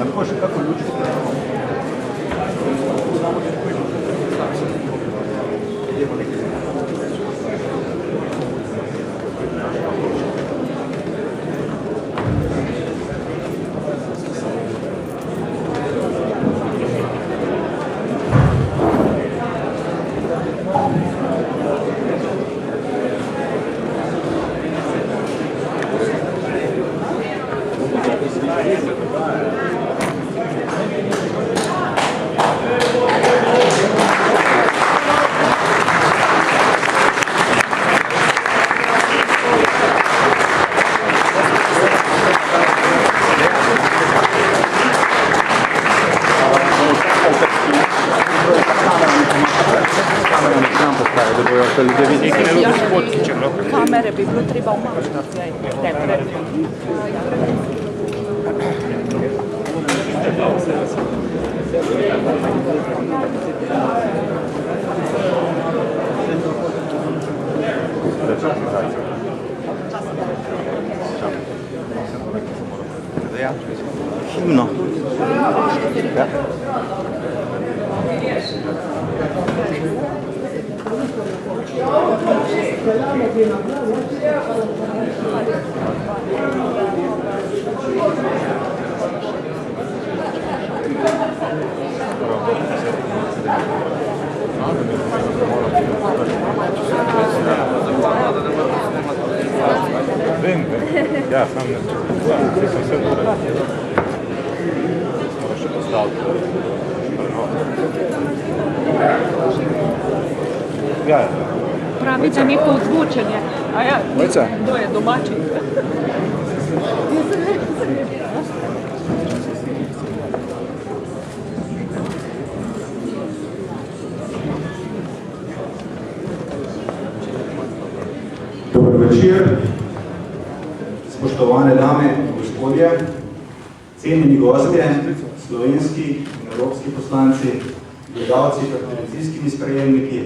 Lahko še kako luč. Kamere bi bilo treba umakniti. Himno. Vem. Ja, sam ne. Sem vse dobro. Moraš še postaviti. Ja. Pravi, da neko ozvočenje. A ja, kdo je domači? Dober večer, spoštovane dame in gospodje, cenjeni gostje, slovenski in evropski poslanci, gledalci pred televizijskimi sprejemniki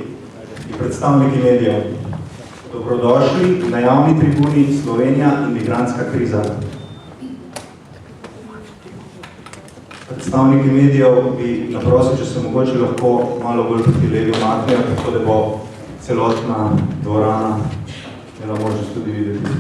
in predstavniki medijev. Dobrodošli na javni tribuni Slovenija in migrantska kriza. Predstavniki medijev bi naprosil, če se mogoče lahko malo bolj proti levi omaknejo, tako da bo celotna dvorana imela možnost tudi videti.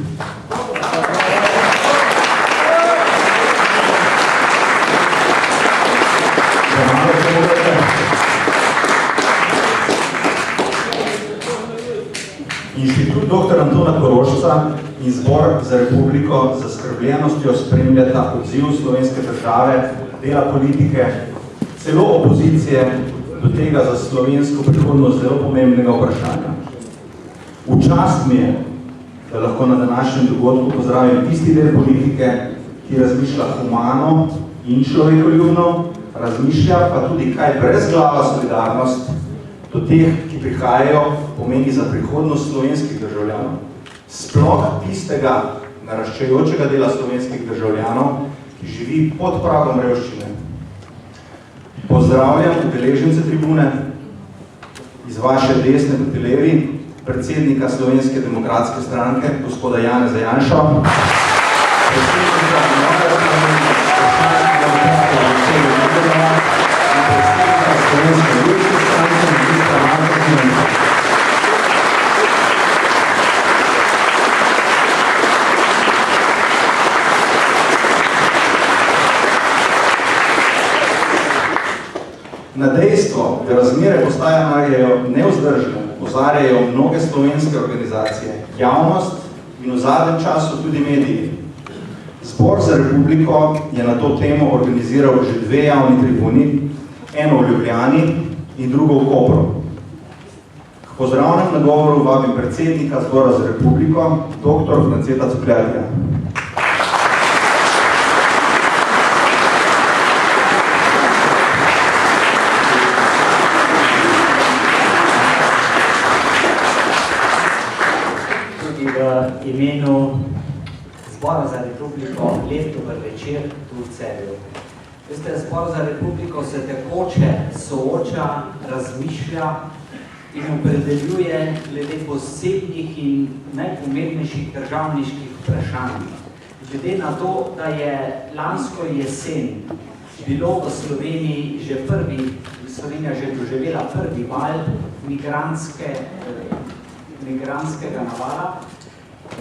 Inštitut dr. Antona Korošca in Zbor za republiko z zaskrbljenostjo spremljata odziv slovenske države, dela politike, celo opozicije do tega za slovensko prihodnost zelo pomembnega vprašanja. V čast mi je, da lahko na današnjem dogodku pozdravim tisti del politike, ki razmišlja humano in človekoljubno, razmišlja pa tudi kaj brezglava solidarnost do teh, ki prihajajo, pomeni za prihodnost slovenskih državljanov. Sploh tistega naraščajočega dela slovenskih državljanov, ki živi pod pragom revščine. Pozdravljam udeležence tribune iz vaše desne proti levi, predsednika Slovenske demokratske stranke, gospoda Janeza Janša, predsednika Nove Slovenije, predsednika Slovenske ljudske stranke, ministra Marka Komenca. Na dejstvo, da razmere postajajo nevzdržne, opozarjajo mnoge slovenske organizacije, javnost in v zadnjem času tudi mediji. Zbor za republiko je na to temo organiziral že 2 javni tribuni, eno v Ljubljani in drugo v Kopru. K pozdravnem nagovoru vabim predsednika Zbora za republiko, dr. Franceta Cukljatija. V imenu Zbora za republiko lep dober večer tu v Celju. Veste, Zbor za republiko se tekoče sooča, razmišlja in opredeljuje glede posebnih in najpomembnejših državniških vprašanj. Glede na to, da je lansko jesen bilo v Sloveniji Slovenija že doživela prvi val migrantskega navala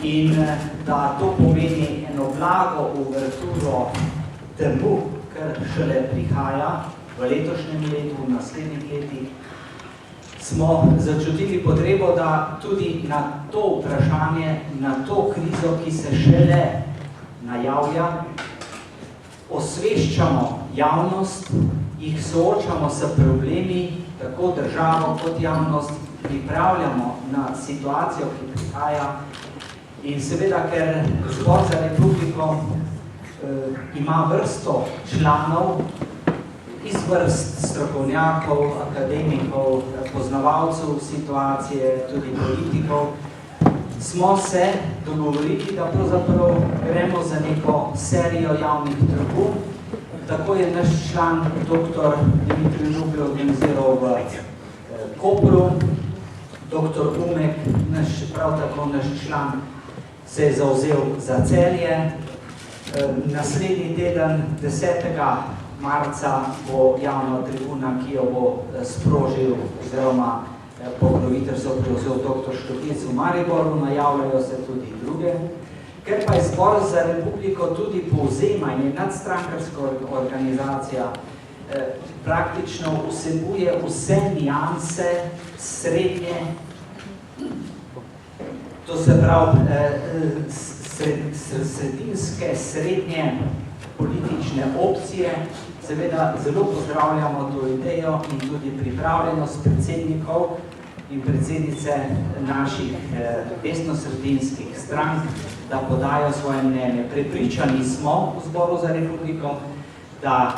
in da to pomeni eno blago uverturo temu, kar šele prihaja v letošnjem letu, v naslednjih letih, smo začutili potrebo, da tudi na to vprašanje, na to krizo, ki se šele najavlja, osveščamo javnost, jih soočamo s problemi, tako državo kot javnost, pripravljamo na situacijo, ki prihaja in seveda, ker Zbor za republiko ima vrsto članov iz vrst strokovnjakov, akademikov, poznavalcev situacije, tudi politikov, smo se dogovorili, da pravzaprav gremo za neko serijo javnih trgov. Tako je naš član, dr. Dimitrij Župl, organiziral v Kopru, dr. Umek, prav tako naš član, se je zavzel za Celje. Naslednji teden, 10. marca, bo javna tribuna, ki jo bo sprožil oziroma pokroviteljstvo prevzel dr. Štopic v Mariboru, najavljajo se tudi druge. Ker pa je Zbor za republiko tudi povzema in je nadstrankarska organizacija, praktično vsebuje vse nianse srednje, to se pravi sredinske, srednje politične opcije. Seveda zelo pozdravljamo to idejo in tudi pripravljenost predsednikov in predsednice naših desnosredinskih strank, da podajo svoje mnenje. Prepričani smo v Zboru za republiko, da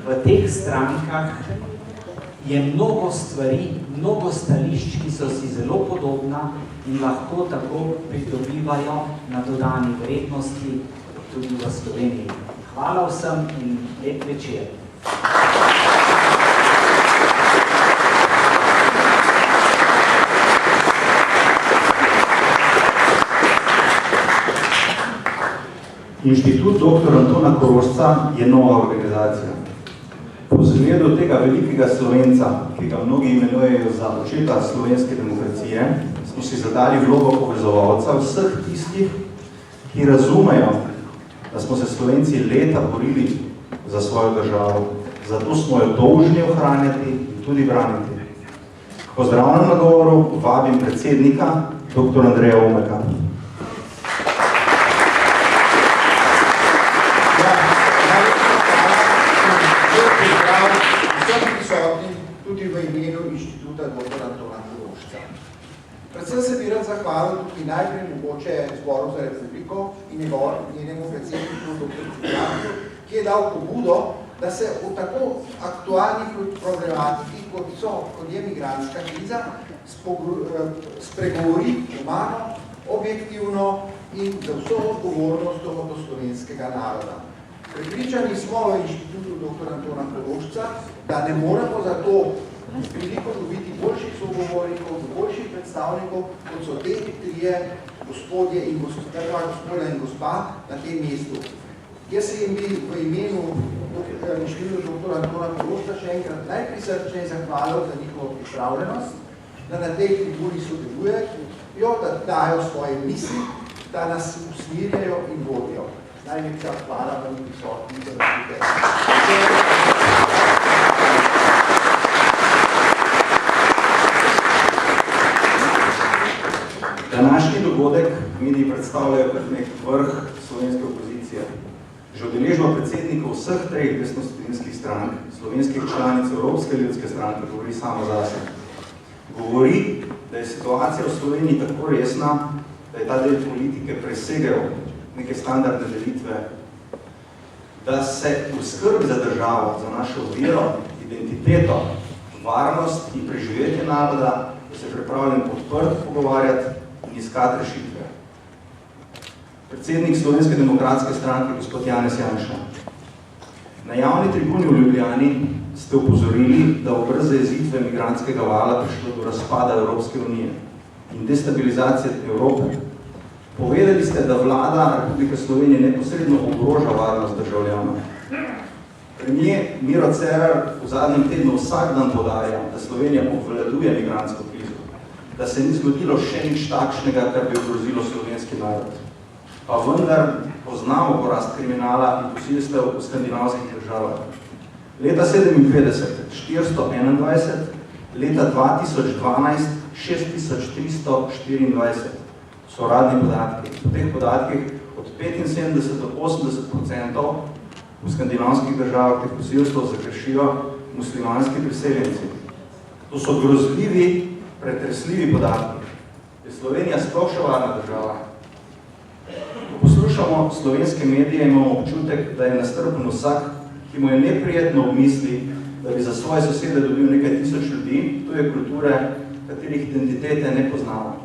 v teh strankah je mnogo stvari, mnogo stališč, ki so si zelo podobna in lahko tako pridobivajo na dodani vrednosti tudi v Sloveniji. Hvala vsem in lep večer. Inštitut dr. Antona Korošca je nova organizacija. Po zgledu tega velikega Slovenca, ki ga mnogi imenujejo za očeta slovenske demokracije, smo si zadali vlogo povezovalca vseh tistih, ki razumejo, da smo se Slovenci leta borili za svojo državo. Zato smo jo dolžni ohranjati in tudi braniti. K pozdravnem nagovoru vabim predsednika, dr. Andreja Umeka. Tudi v imenu Inštituta dr. Antona Korošca. Predvsem se bi rad zahvalil tudi najprej mogoče Zboru za republiko in njenemu predsedniku dr. Korošcu, ki je dal pobudo, da se v tako aktualni problematiki, kot je migrantska kriza, spregovori humano, objektivno in za vso odgovornostjo do slovenskega naroda. Prepričani smo v Inštitutu dr. Antona Korošca, da ne moramo zato priliko dobiti boljših sogovornikov, boljših predstavnikov, kot so te trije gospodje in gospodja in gospa na tem mestu. Jaz se jim bi v imenu Inštituta dr. Antona Korošca še enkrat najprisrčneje zahvalil za njihovo pripravljenost, da na tej tribuni sodelujejo, da dajo svoje misli, da nas usmirjajo in vodijo. Najlepša hvala vam prisotnim za razlike. Današnji dogodek mediji predstavljajo kot nek vrh slovenske opozicije. Že udeležba predsednikov vseh treh desnosredinskih strank, slovenskih članic Evropske ljudske stranke, govori samo zase. Govori, da je situacija v Sloveniji tako resna, da je ta del politike presegel neke standardne delitve, da se v skrb za državo, za našo vero, identiteto, varnost in preživetje naroda, da se pripravljen odprt pogovarjati in iskati rešitve. Predsednik Slovenske demokratske stranke, gospod Janez Janša. Na javni tribuni v Ljubljani ste upozorili, da v brez zajezitve migrantskega vala prišlo do razpada Evropske unije in destabilizacije Evrope. Povedali ste, da vlada Republike Slovenije neposredno ogroža varnost državljanov. Premier Miro Cerar v zadnjem tednu vsak dan podarja, da Slovenija obvladuje migrantsko krizo, da se ni zgodilo še nič takšnega, kar bi ogrozilo slovenski narod. Pa vendar poznamo porast kriminala in posilstev v skandinavskih državah. Leta 1957 421, leta 2012 6324 so radni podatki. Po teh podatkih od 75 do 80% v skandinavskih državah teh posilstev zakršijo muslimanski priseljenci. To so grozljivi, pretresljivi podatki. Je Slovenija sploh še varna država? Ko poslušamo slovenske medije, imamo občutek, da je nastrpen vsak, ki mu je neprijetno v misli, da bi za svoje sosede dobil nekaj tisoč ljudi, tuje kulture, katerih identitete ne poznamo.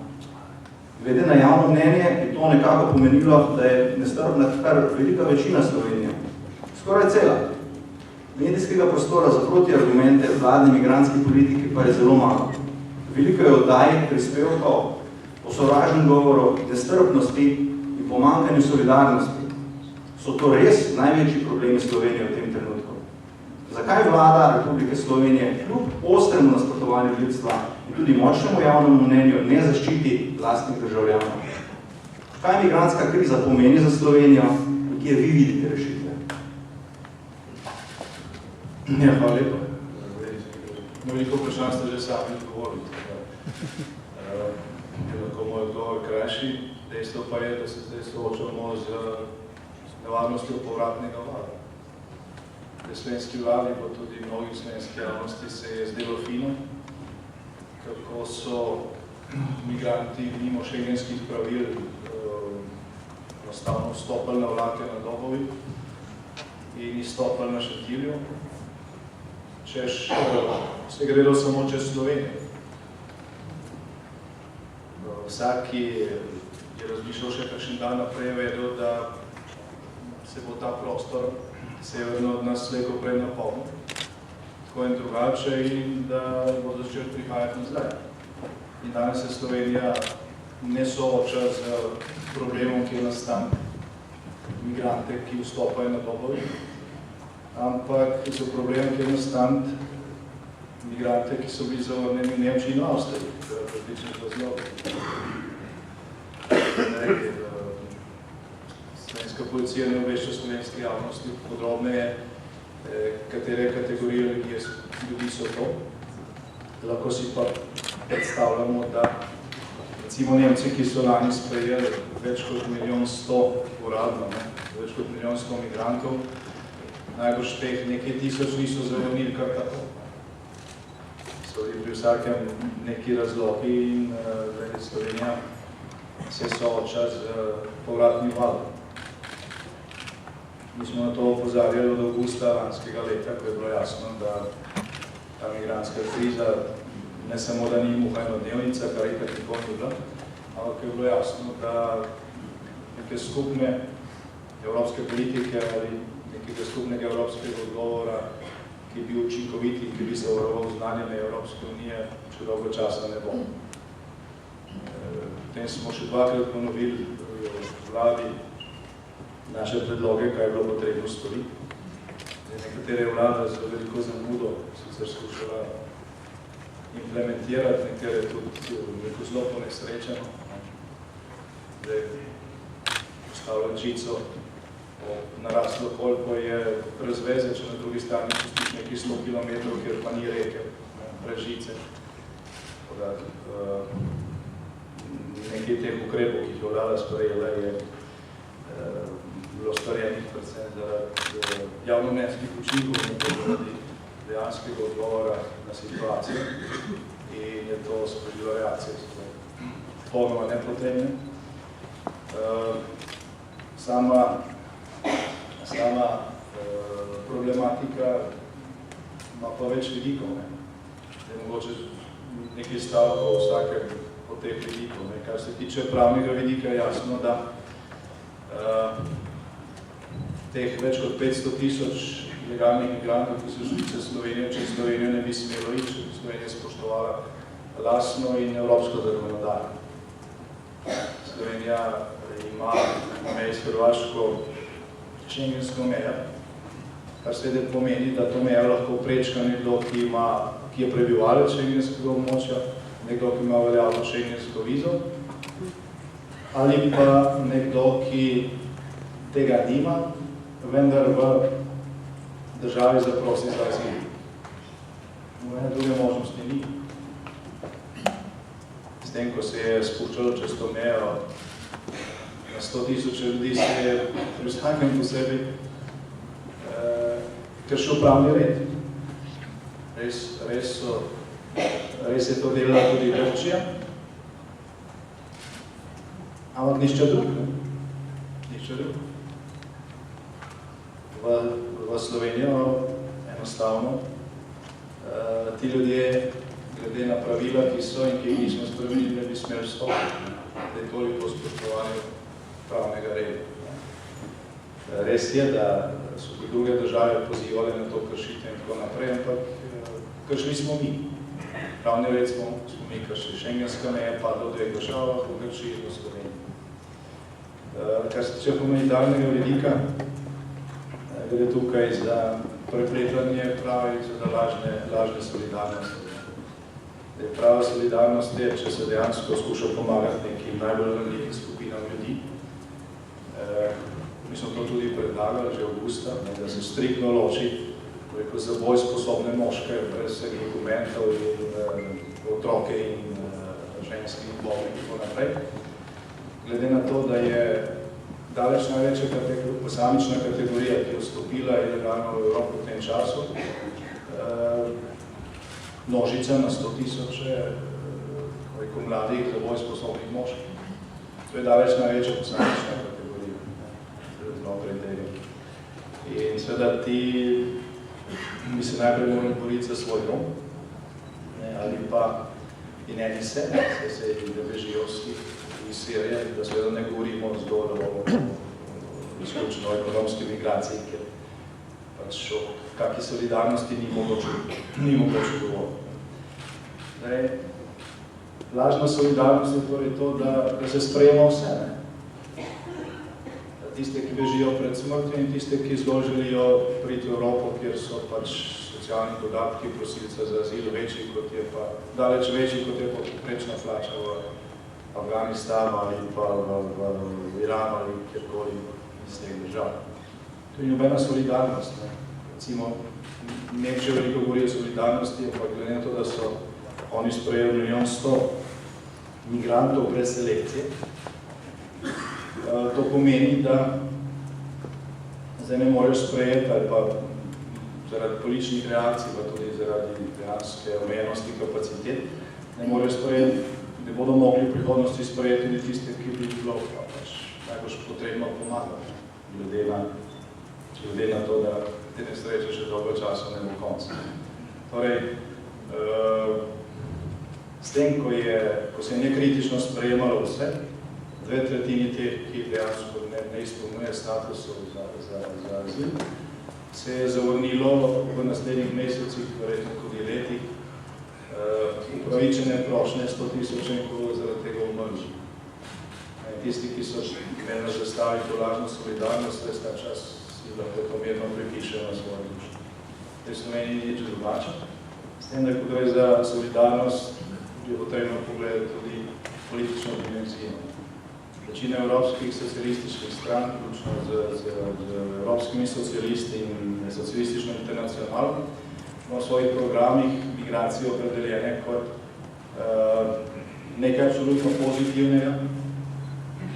Glede na javno mnenje bi to nekako pomenilo, da je nestrpna kar velika večina Slovenije. Skoraj cela. Medijskega prostora za protiargumente vladne migrantske politike pa je zelo malo. Veliko je oddaj, prispevkov, o sovražnem govoru, nestrpnosti in pomanjkanju solidarnosti. So to res največji problemi Slovenije v tem trenutku? Zakaj vlada Republike Slovenije kljub ostremu nasprotovanju ljudstva in tudi močnemu javnemu mnenju ne zaščiti lastnih državljanov? Kaj migrantska kriza pomeni za Slovenijo in kje vi vidite rešitve? Ja, hvala lepa. Veliko vprašanj ste že sami odgovorili. Je lahko moj odgovor krajši. Dejstvo pa je, da se zdaj soočamo z nevarnostjo povratnega vala. V slovenski vladi, pa tudi mnogih slovenski javnosti se je zdelo fino, kako so migranti mimo šengenskih pravil enostavno vstopili na vlake na Dobovi in izstopili na Šentilju. Češ se gledal samo čez Slovenijo. Vsak, ki je razmišljal še kakšen dan naprej, vedel, da se bo ta prostor severno od nas slejko prej napolnil, tako in drugače, in da bo začel prihajati nazaj. In danes se Slovenija ne sooča z problemom, ki je nastan migrante, ki vstopajo na Dobovi, ampak so problem, ki je nastan migrante, ki so bili zavrnjeni v Nemčiji in Avstriji, različnih razlogov. Slovenska policija ne obvešča slovenske javnosti podrobneje, katere kategorije ljudi so to. Lahko si pa predstavljamo, da recimo Nemci, ki so lani sprejeli več kot 1.100.000 uradno, več kot 1.100.000 migrantov, najbolj teh nekaj tisoč niso zavrnili kar tako. So bili pri vsakem neki razlogi in Slovenija se sooča z povratnim valom. Mi smo na to opozarjali od avgusta lanskega leta, ko je bilo jasno, da ta migrantska kriza ne samo, da ni muha enodnevnica, kar je nikoli ni bila, ampak je bilo jasno, da neke skupne evropske politike ali nekega skupnega evropskega odgovora, ki bi učinkoviti in ki bi se varoval znanjem Evropske unije, če dolgo časa ne bo. Potem smo še dvakrat ponovili vladi naše predloge, kaj je bilo potrebno storiti. Nekatere vlada z veliko zamudo sicer skušala implementirati, nekatere tudi veliko zelo ponesrečeno. Zdaj postavljati žico naraslo, koliko je razveze, če na drugi strani pustiš nekaj 100 km, kjer pa ni reke, brez žice. Nekaj teh ukrepov, ki jih je vlada sprejela, je bilo storjenih predvsem zaradi javnomnenjskih učinkov, zaradi dejanskega odgovora na situacijo in je to sprožilo reakcije, popolnoma nepotrebne. Sama problematika ima pa več vidikov. Je mogoče nekaj stavkov vsakem od teh vidikov. Kar se tiče pravnega vidika, je jasno, da teh več kot 500 000 ilegalnih migrantov, ki so šli čez Slovenijo, če Slovenijo ne bi smelo iti, če bi Slovenija spoštovala lastno in evropsko zakonodajo. Slovenija ima na meji s Hrvaško šengensko mejo, kar seveda pomeni, da to mejo lahko prečka nekdo, ki je prebivalec šengenskega območja, nekdo, ki ima veljavno šengensko vizo, ali pa nekdo, ki tega nima, vendar v državi zaprosi za azil. Nobene druge možnosti ni. S tem, ko se je spuščalo čez to mejo na 100.000 ljudi, se je pri vsakem posebej kršil pravni red. Res je to delala tudi Grčija, ampak nišče drug. V Slovenijo enostavno ti ljudje, glede na pravila, ki so in ki jih nismo spremenili, ne bi smeli stopiti, da je toliko spoštovanje pravnega reda. Res je, da so tudi druge države pozivali na to kršitev in tako naprej, ampak kršili smo mi. Pravni red smo mi kršili. Šengenska meja je padla v dveh državah, v Grčiji in v Sloveniji. Kar se tiče humanitarnega vidika, gre tukaj za prepletanje pravi, za lažne solidarnosti. Prava solidarnost je, če se dejansko skuša pomagati nekim najbolj ranljivim skupinam ljudi. Mi smo to tudi predlagali že avgusta, da se striktno loči za boj sposobne moške, brez vseh dokumentov in otroke in ženske in bolne in tako naprej. Glede na to, da je daleč največja posamična kategorija, ki je vstopila ilegalno v Evropo v tem času, množica na 100.000 mladih za boj sposobnih moških. To je daleč največja posamična kategorija znotraj tega. In seveda ti bi se najprej morali boriti za svoj dom, ali pa in eni se ne bežijo iz Sirije, da seveda ne govorimo zgolj o izključno ekonomski migraciji, ker pač o kakšni solidarnosti ni mogoče govoriti. Lažna solidarnost je torej to, da se sprejema vse. Tiste, ki bežijo pred smrtjo in tiste, ki zgolj želijo priti v Evropo, kjer so pač socialni dodatki prosilca za azil večji, kot je pa daleč večji, kot je pa povprečna plača v Afganistanu ali pa v Iranu ali kjerkoli iz teh držav. To je nobena solidarnost. Recimo, Nemčija veliko govori o solidarnosti, ampak glede na to, da so oni sprejeli 1.100.000 migrantov brez selekcije, to pomeni, da zdaj ne morajo sprejeti ali pa zaradi političnih reakcij, pa tudi zaradi dejanske omejenosti kapacitet, ne morajo sprejeti, ne bodo mogli v prihodnosti sprejeti tudi tiste, ki bi bilo najbolj potrebno pomagati, glede na to, da te nesreče še dolgo časa ne bo konca. Torej, s tem, ko se je nekritično sprejemalo vse, 2/3 teh, ki dejansko ne izpolnjuje statusov za azil, se je zavrnilo v naslednjih mesecih, verjetno tudi letih, upravičene prošnje 100.000 koga zaradi tega umrli. Tisti, ki so imeli na zastavi to lažno solidarnost, res ta čas si lahko to mirno pripišejo na svojo dušo. V Sloveniji ni nič drugače. S tem, da ko gre za solidarnost, je potrebno pogledati tudi politično dimenzijo. Večina evropskih socialističnih strank, vključno z evropskimi socialisti in socialistično internacionalno, ima v svojih programih migracije opredeljene kot nekaj absolutno pozitivnega,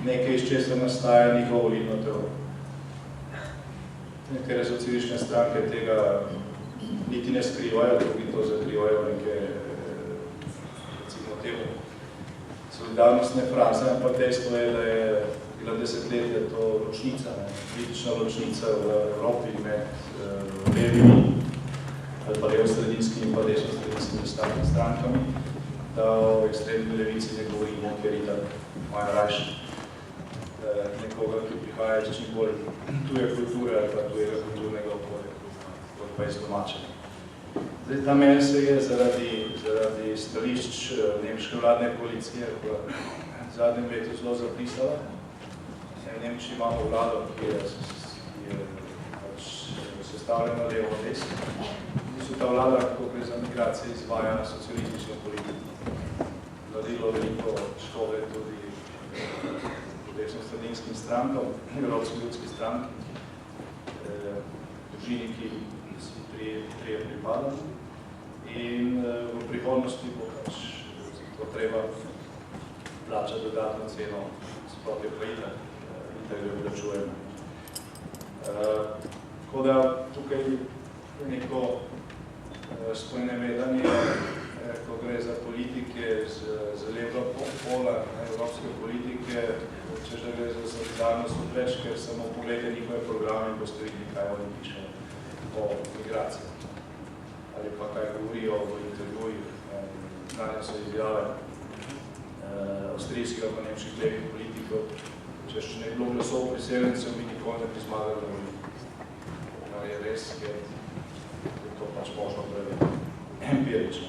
nekaj, iz česar nastaja njihovo volilno telo. Nekatere socialistične stranke tega niti ne skrivajo, drugi to zakrivajo neke, recimo temu, solidarnostne fraze, ampak dejstvo je, da je bila desetletje to ločnica, politična ločnica v Evropi med levimi ali pa levo-sredinskimi in pa desno-sredinskimi strankami, da o ekstremni levici ne govorimo, ker je malo rajši nekoga, ki prihaja iz čim bolj tuje kulture ali pa tujega kulturnega okolja. pa izdomačeno. Zdaj, ta meni se je zaradi stališč nemške vladne koalicije v zadnjem letu zelo zapisala. V Nemčiji imamo vlado, ki je pač sestavljena levo od desno. Ta vlada, kako gre za migracije, izvaja socialistično politiko. Vladilo veliko škode tudi desno-sredinskim strankam, Evropski ljudski stranki, družini, ki si trije pripadali. In v prihodnosti bo pač to treba plačati dodatno ceno, sploh je pa itak, da jo plačujemo. Tako da tukaj je neko sprenevedanje, ko gre za politike z levo pola evropske politike, če že gre za solidarnost odveč, ker samo pogledajte njihove programe in boste videli, kaj oni pišejo o migraciji. Ali pa kaj govorijo v intervjujih. Znanje so izjave avstrijskega pa nemških levih politikov, če še ne bilo glasov priseljencev, mi nikoli ne bi zmagali na volitvi. Kar je res, ker je to pač možno preveriti. Empirično.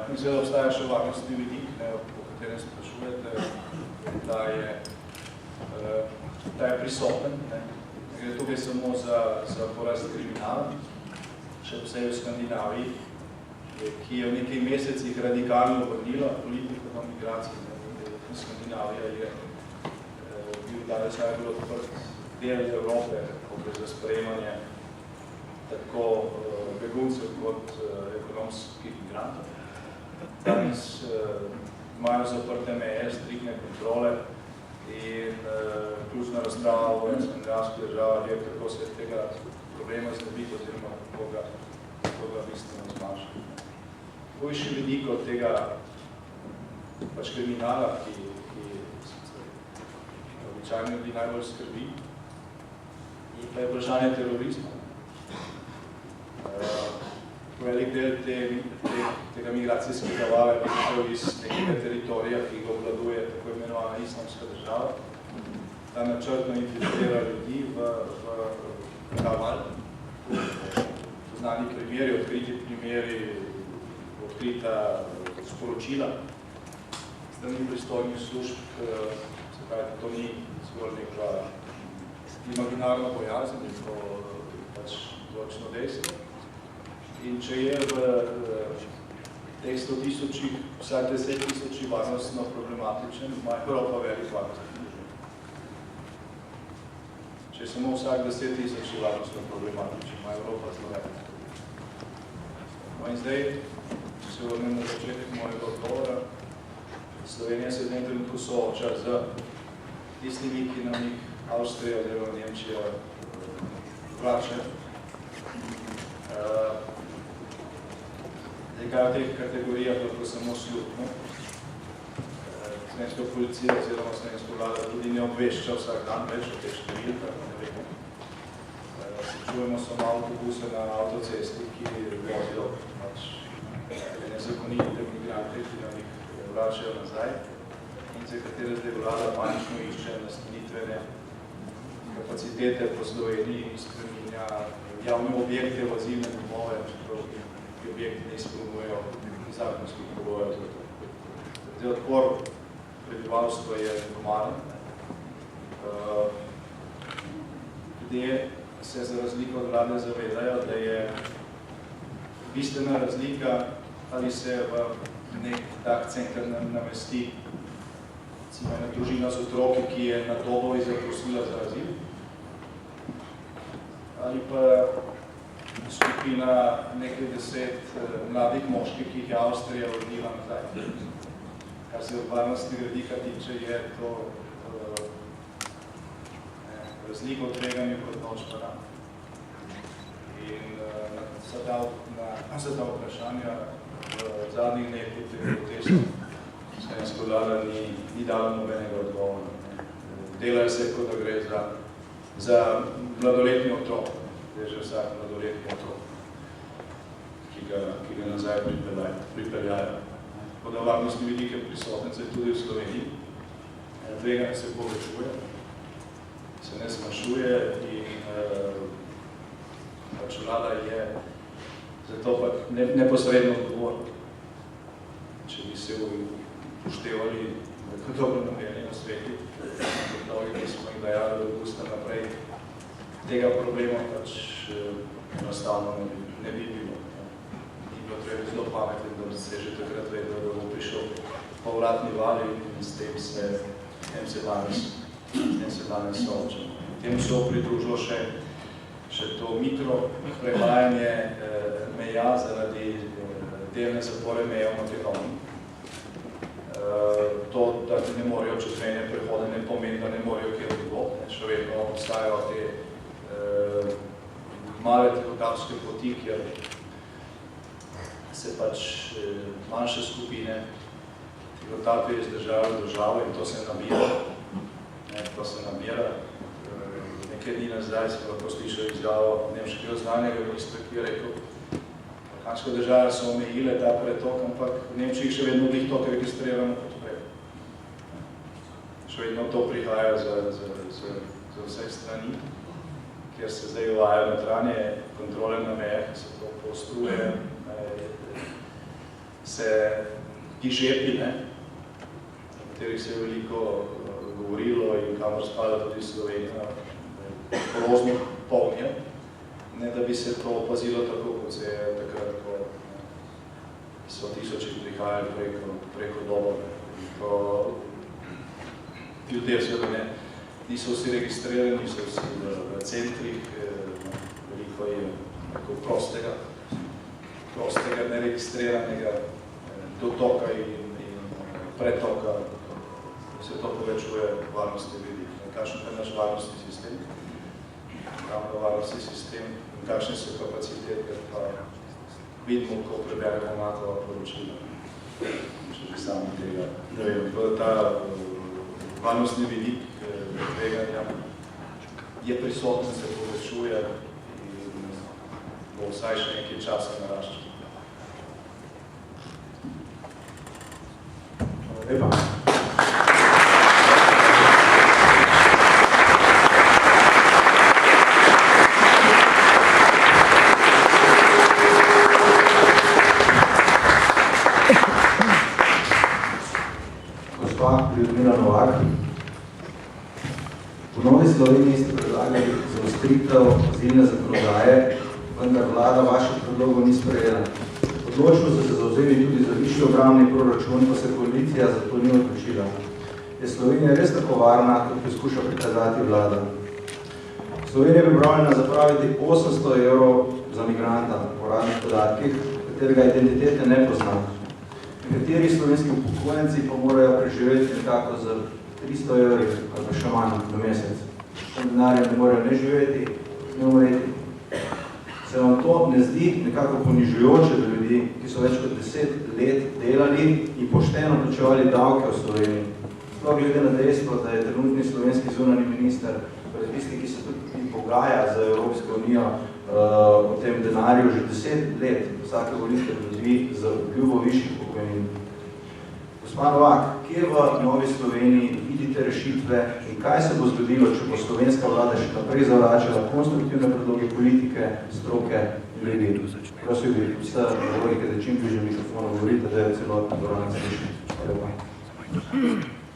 In seveda obstaja še varnostni vidik, po katerem sprašujete, da je prisoten. Gre tukaj samo za porast kriminala, še vse v Skandinaviji, ki je v nekaj mesecih radikalno obrnila politiko na migraciji. Skandinavija je bil danes najbolj odprt del Evrope, ko gre za sprejemanje tako beguncev kot ekonomskih migrantov. Danes imajo zaprte meje, striktne kontrole in ključna razprava v skandinavskih državah je, kako se tega problema znebiti oziroma kako ga bistveno zmanjšati. Hujši vidik od tega pač kriminala, ki običajno ljudi najbolj skrbi, pa je vprašanje terorizma. Velik del tega migracijskega vala je prišel iz nekega teritorija, ki ga obvladuje tako imenovana islamska država. Ta načrtno infiltrira ljudi v ta val. Znani primeri, odkriti primeri, odkrita sporočila strani pristojnih služb, se pravi, to ni zgolj neka imaginarna bojazen, to pač določno dejstvo. In če je v teh 100 tisočih, vsaj 10 tisočih varnostno problematičen, ima Evropa velik varnostni problem. Če je samo vsak 10 tisočih varnostno problematičen, ima Evropa zelo velik. No in zdaj, če se vrnem na začetek mojega odgovora, Slovenija se v tem trenutku sooča z tistimi, ki nam jih Avstrija oziroma Nemčija vračajo. Nekaj v teh kategorijah lahko samo slutno. Slovenska policija oziroma slovenska vlada tudi ne obvešča vsak dan več o teh številkah, ne vemo. Čujemo samo avtobuse na avtocesti, ki vozijo nezakonite migrante, ki nam jih vračajo nazaj in za katere zdaj vlada panično išče nastanitvene kapacitete po Sloveniji in spreminja javne objekte v azilne domove, čeprav ti objekti ne izpolnjujejo zakonskih pogojev za to. Zdaj, odpor prebivalstva je normalen. Ljudje se za razliko od vlade zavedajo, da je bistvena razlika, ali se v nek tak center namesti ena družina z otroki, ki je na Dobovi zaprosila za azil, ali pa skupina nekaj 10 mladih moških, ki jih je Avstrija vrnila nazaj. Kar se od varnostnega vidika tiče, je to razliko v tveganju kot noč pa dan. In za ta vprašanja v zadnjih nekaj protestov slovenska vlada ni dala nobenega odgovora. Delajo se, kot da gre za mladoletni otrok, da je že vsak mladoletni otrok, ki ga nazaj pripeljajo. Tako da varnostni vidik je prisoten tudi v Sloveniji. Tveganje se povečuje, se ne zmanjšuje in Pač vlada je zato pa neposredno odgovorna. Če bi se upoštevali dobro namerni na svetu, ki smo jih dajali od avgusta naprej, tega problema pač enostavno ne bi bilo. Ni bilo treba zelo pametno, da se je že takrat vedel, da bo prišel povratni val in s tem se danes soočamo. Tem so pridružilo še to mikro prevajanje meja zaradi delne zapore meja v Makedoniji. To, da ne morejo čez mejne prehode, ne pomeni, da ne morejo kjer drugo. Še vedno obstajajo te male tihotapske poti, kjer se pač manjše skupine tihotapijo iz države v državo in to se nabira. Nekaj dni nazaj smo lahko slišali izjavo nemškega znanega ministra, ki je rekel, balkanske države so omejile ta pretok, ampak v Nemčiji še vedno njih to registriramo kot prej. Še vedno to prihaja za vse strani, kjer se zdaj uvajajo notranje kontrole na mejah, se to poostruje, se ti žepi, o katerih se je veliko govorilo in kamor spada tudi Slovenija, porozno polnje, ne da bi se to opazilo tako, kot se je takrat, ko so tisoči prihajali preko Dobove. Ko ljudje seveda niso vsi registrirani, niso vsi v centrih, veliko je tako prostega, neregistriranega dotoka in pretoka, se to povečuje varnosti ljudi. Kakšen je naš varnostni sistem? Varnostni sistem in kakšne so kapacitete, pa vidimo, ko preberemo NATO poročila, če že sami tega ne vemo. Tako da ta varnostni vidik tveganja je prisoten, se povečuje in bo vsaj še nekaj časa naraščal. Hvala lepa. Ljudmila Novak. V Novi Sloveniji ste predlagali zaostritev azilne zakonodaje, vendar vlada vaših predlogov ni sprejela. Odločno ste se zavzeli tudi za višji obrambni proračun, pa se koalicija za to ni odločila. Je Slovenija res tako varna, kot poskuša prikazati vlada? Slovenija je pripravljena zapraviti 800 evrov za migranta po raznih podatkih, katerega identitete ne pozna. Nekateri slovenski upokojenci pa morajo preživeti nekako za 300 evri ali pa še manj na mesec. Tem denarjem ne morajo ne živeti, ne umreti. Se vam to ne zdi nekako ponižujoče do ljudi, ki so več kot 10 let delali in pošteno plačevali davke v Sloveniji? Sploh glede na dejstvo, da je trenutni slovenski zunanji minister, torej tisti, ki se tudi pogaja za Evropsko unijo o tem denarju, že 10 let vsake volitve dobi za obljubo višjih pokojnin. Gospa Novak, kje v Novi Sloveniji vidite rešitve in kaj se bo zgodilo, če bo slovenska vlada še naprej zavračala konstruktivne predloge politike, stroke in ljudi? Prosim bi vse govorike, da čim bliže mikrofonu govorite, da je celotna dvorana slišna.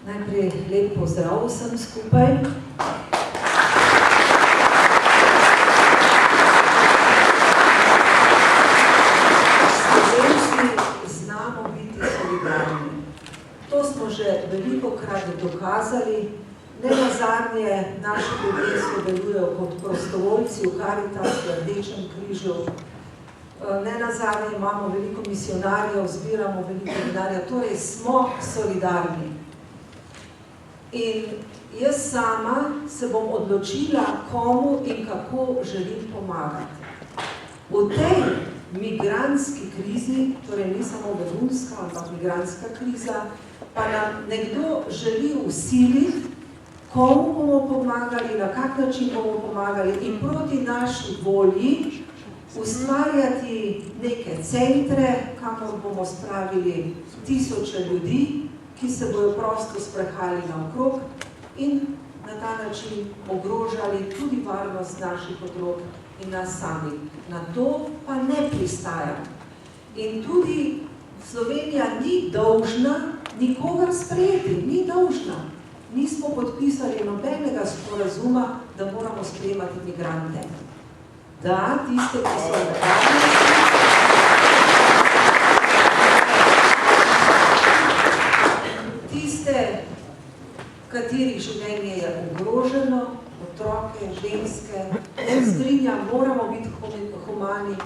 Najprej lep pozdrav vsem skupaj. To smo že velikokrat dokazali. Nenazadnje naši ljudje sodelujejo kot prostovoljci v Karitasu, v Rdečem križu. Nenazadnje imamo veliko misionarjev, zbiramo veliko denarja, torej smo solidarni. In jaz sama se bom odločila, komu in kako želim pomagati. V tej migrantski krizi, torej ni samo begunska, ampak migrantska kriza, pa nam nekdo želi vsiliti, komu bomo pomagali, na kak način bomo pomagali in proti naši volji ustvarjati neke centre, kamor bomo spravili tisoče ljudi, ki se bojo prosto sprehajali naokrog in na ta način ogrožali tudi varnost naših otrok in nas sami. Na to pa ne pristajam. In tudi Slovenija ni dolžna nikogar sprejeti, ni dolžna. Nismo podpisali nobenega sporazuma, da moramo sprejemati migrante. Da, tiste, ki so tiste, katerih življenje je ogroženo, otroke, ženske, strinja, moramo biti humani,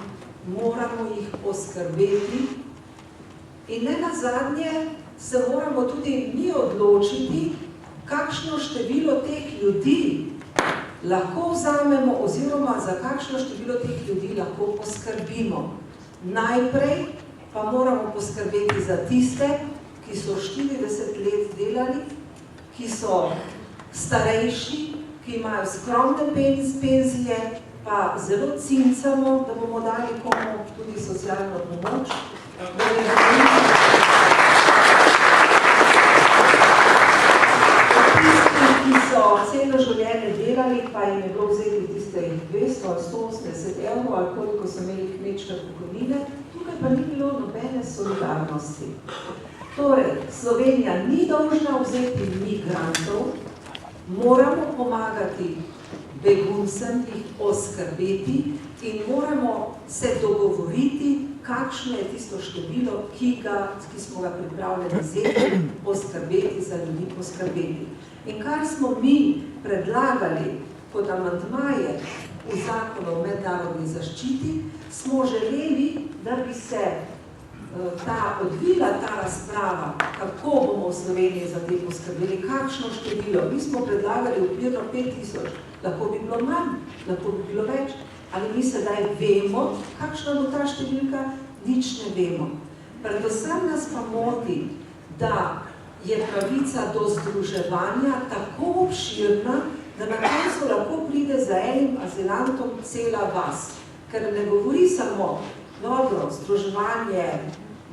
moramo jih poskrbeti in ne nazadnje se moramo tudi mi odločiti, kakšno število teh ljudi lahko vzamemo oziroma za kakšno število teh ljudi lahko poskrbimo. Najprej pa moramo poskrbeti za tiste, ki so 40 let delali, ki so starejši, ki imajo skromne penzije, pa zelo cincamo, da bomo dali komu tudi socialno pomoč. Ki so celo življenje delali, pa jim je bilo vzeti tiste 200 ali 180 evrov, ali koliko so imeli kmečke pokojnine, tukaj pa ni bilo nobene solidarnosti. Torej, Slovenija ni dolžna vzeti migrantov, moramo pomagati beguncem, jih oskrbeti in moramo se dogovoriti, kakšno je tisto število, ki smo ga pripravljeni vzeti, poskrbeti, za ljudi poskrbeti. In kar smo mi predlagali kot amandmaje v zakonu o mednarodni zaščiti, smo želeli, da bi se odvila ta razprava, kako bomo v Sloveniji za te poskrbeli, kakšno število. Mi smo predlagali okvirno 5000, lahko bi bilo manj, lahko bi bilo več, ali mi sedaj vemo, kakšna bo ta številka, nič ne vemo. Predvsem nas pa moti, da je pravica do združevanja tako obširna, da na koncu lahko pride za enim azilantom cela vas. Ker ne govori samo dobro, združevanje,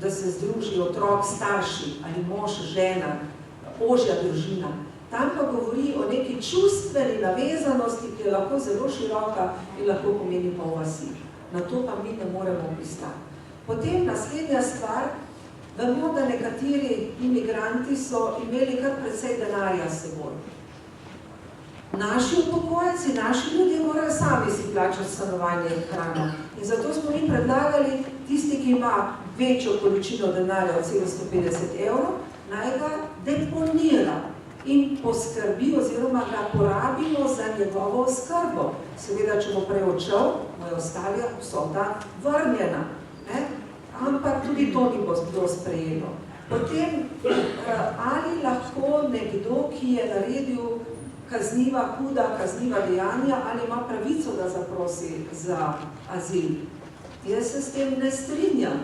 da se združi otrok, starši ali mož, žena, ožja družina. Tam pa govori o neki čustveni navezanosti, ki je lahko zelo široka in lahko pomeni pol vasi. Na to pa mi ne moremo pristati. Potem naslednja stvar, vemo, da nekateri imigranti so imeli kar precej denarja s seboj. Naši upokojenci, naši ljudje morajo sami si plačati stanovanje in hrano. In zato smo mi predlagali, tisti, ki ima večjo količino denarja od 750 evrov, naj ga deponira in poskrbi oziroma ga porabimo za njegovo oskrbo. Seveda, če bo prej odšel, mu je ostala vsota vrnjena. Ampak tudi to ni bilo sprejeno. Potem, ali lahko nekdo, ki je naredil huda kazniva dejanja, ali ima pravico, da zaprosi za azil. Jaz se s tem ne strinjam.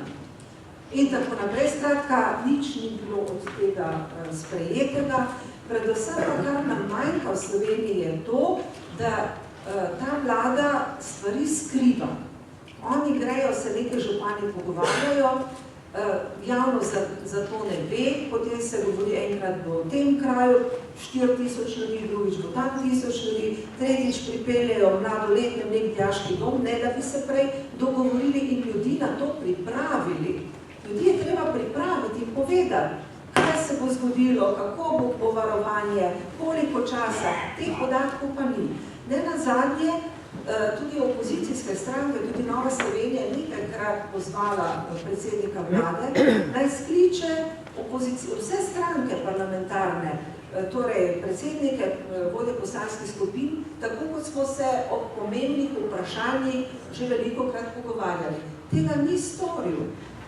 In tako naprej, skratka, nič ni bilo od tega sprejetega. Predvsem, kar nam manjka v Sloveniji, je to, da ta vlada stvari skriva. Oni grejo, se neke župani pogovarjajo, javnost za to ne ve, potem se govori enkrat v tem kraju 4000 ljudi, drugič bo tam 1000 ljudi, tretjič pripeljejo mladoletnem nek dijaški dom, ne da bi se prej dogovorili in ljudi na to pripravili. Ljudi je treba pripraviti in povedati, kaj se bo zgodilo, kako bo povarovanje, koliko časa, teh podatkov pa ni. Ne nazadnje, tudi opozicijske stranke, tudi Nova Slovenija je nekajkrat pozvala predsednika vlade, naj skliče vse stranke parlamentarne, torej predsednike, vodje poslanskih skupin, tako kot smo se o pomembnih vprašanjih že velikokrat pogovarjali. Tega ni storil.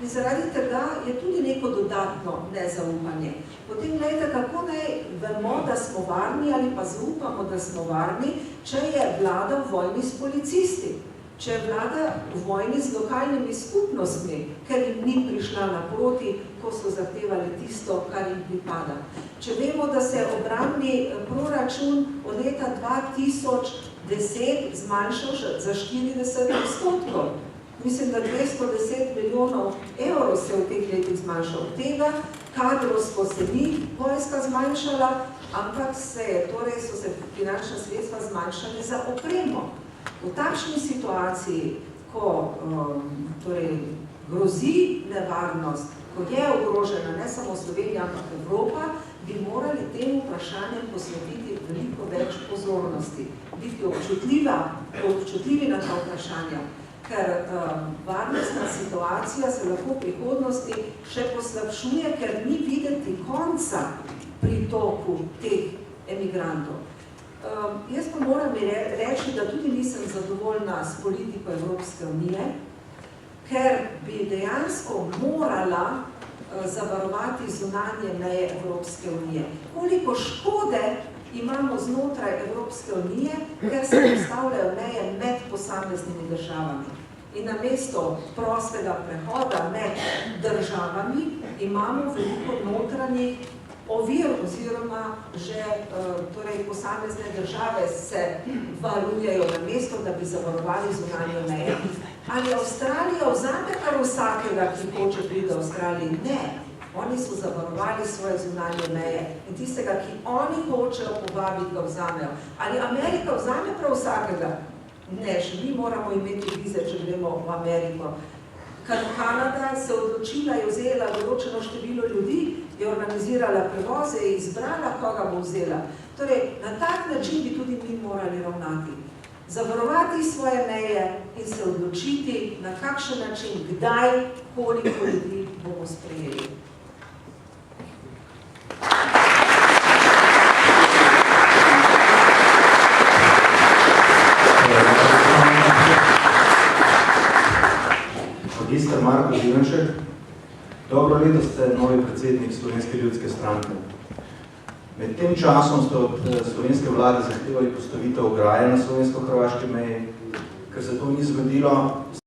In zaradi tega je tudi neko dodatno nezaupanje. Potem gledajte, kako naj vemo, da smo varni ali pa zaupamo, da smo varni, če je vlada v vojni s policisti, če je vlada v vojni z lokalnimi skupnostmi, ker jim ni prišla naproti, ko so zahtevali tisto, kar jim pripada. Če vemo, da se je obrambni proračun od leta 2010 zmanjšal za 40%. Mislim, da 210 milijonov evrov se v teh letih zmanjšal. Tega kadrovsko se ni vojska zmanjšala, ampak so se finančna sredstva zmanjšali za opremo. V takšni situaciji, ko torej, grozi nevarnost, ko je ogrožena ne samo Slovenija, ampak Evropa, bi morali tem vprašanjem posvetiti veliko več pozornosti, biti občutljivi na ta vprašanja, ker varnostna situacija se lahko v prihodnosti še poslabšuje, ker ni videti konca pritoku teh emigrantov. Jaz pa moram reči, da tudi nisem zadovoljna s politiko Evropske unije, ker bi dejansko morala zavarovati zunanje meje Evropske unije. Koliko škode imamo znotraj Evropske unije, ker se postavljajo meje med posameznimi državami. In namesto prostega prehoda med državami imamo veliko notranjih ovir oziroma že torej posamezne države se varujejo namesto, da bi zavarovali zunanje meje. Ali Avstralija vzame kar vsakega, ki hoče priti v Avstraliji? Ne. Oni so zavarovali svoje zunanje meje in tistega, ki oni hočejo povabiti, ga vzamejo. Ali Amerika vzame prav vsakega? Ne, še mi moramo imeti vize, če gremo v Ameriko. Kanada se odločila, je vzela določeno število ljudi, je organizirala prevoze, je izbrala, koga bo vzela. Torej, na tak način bi tudi mi morali ravnati. Zavarovati svoje meje in se odločiti, na kakšen način, kdaj, koliko ljudi bomo sprejeli. Magister Marko Živenšek, dobro leto ste novi predsednik Slovenske ljudske stranke. Med tem časom ste od slovenske vlade zahtevali postavitev ograje na slovensko-hrvaški meji, ker se to ni zgodilo.